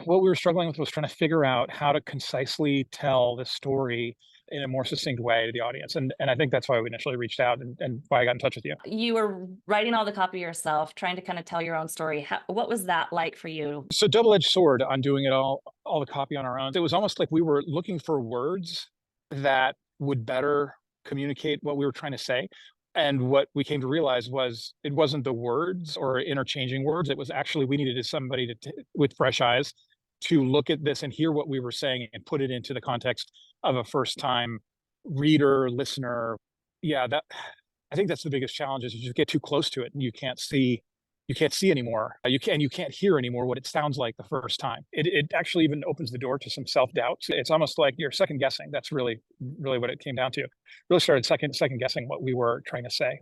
what we were struggling with was trying to figure out how to concisely tell the story in a more succinct way to the audience. And I think that's why we initially reached out and why I got in touch with you. You were writing all the copy yourself, trying to kind of tell your own story. What was that like for you? So double-edged sword on doing it all the copy on our own. It was almost like we were looking for words that would better communicate what we were trying to say. And what we came to realize was it wasn't the words or interchanging words. It was actually we needed somebody with fresh eyes to look at this and hear what we were saying and put it into the context of a first time reader, listener. Yeah, that I think that's the biggest challenge is you just get too close to it and you can't see anymore. You can't hear anymore what it sounds like the first time. It actually even opens the door to some self-doubt. It's almost like you're second guessing. That's really what it came down to. Really started second guessing what we were trying to say.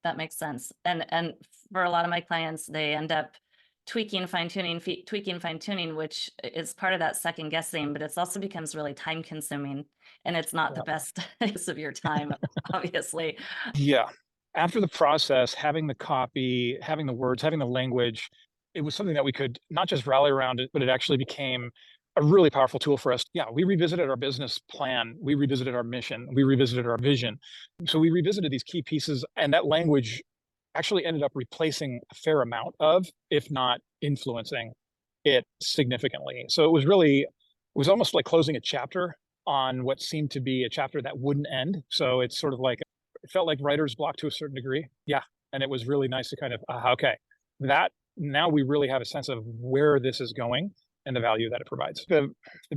That makes sense. And for a lot of my clients, they end up tweaking, fine tuning, which is part of that second guessing, but it also becomes really time consuming, and it's not the Yeah. best use of your time, obviously. Yeah. After the process, having the copy, having the words, having the language, it was something that we could not just rally around it, but it actually became a really powerful tool for us. Yeah, we revisited our business plan, we revisited our mission, we revisited our vision. So we revisited these key pieces, and that language actually ended up replacing a fair amount of, if not influencing it significantly. So it was almost like closing a chapter on what seemed to be a chapter that wouldn't end. So it's sort of like it felt like writer's block to a certain degree. Yeah. And it was really nice to kind of, okay, that now we really have a sense of where this is going and the value that it provides. The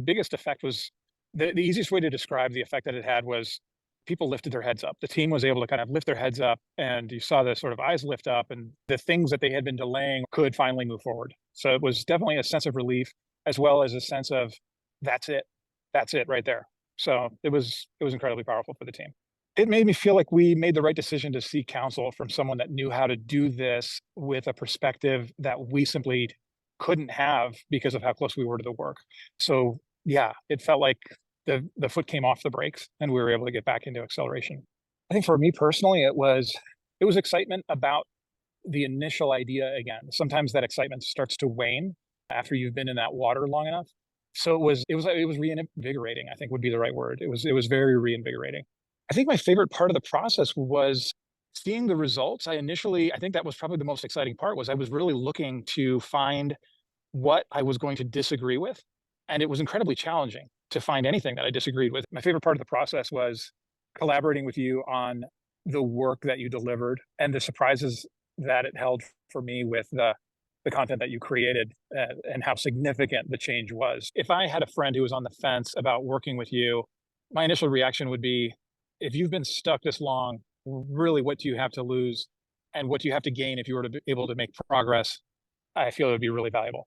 biggest effect was the easiest way to describe the effect that it had was people lifted their heads up. The team was able to kind of lift their heads up, and you saw the sort of eyes lift up, and the things that they had been delaying could finally move forward. So it was definitely a sense of relief as well as a sense of that's it. That's it right there. So it was incredibly powerful for the team. It made me feel like we made the right decision to seek counsel from someone that knew how to do this with a perspective that we simply couldn't have because of how close we were to the work. So yeah, it felt like the foot came off the brakes and we were able to get back into acceleration. I think for me personally, it was excitement about the initial idea again. Sometimes that excitement starts to wane after you've been in that water long enough. So it was reinvigorating, I think would be the right word. It was very reinvigorating. I think my favorite part of the process was seeing the results. I think that was probably the most exciting part was I was really looking to find what I was going to disagree with. And it was incredibly challenging to find anything that I disagreed with. My favorite part of the process was collaborating with you on the work that you delivered and the surprises that it held for me with the content that you created and how significant the change was. If I had a friend who was on the fence about working with you, my initial reaction would be, if you've been stuck this long, really what do you have to lose and what do you have to gain if you were to be able to make progress? I feel it would be really valuable.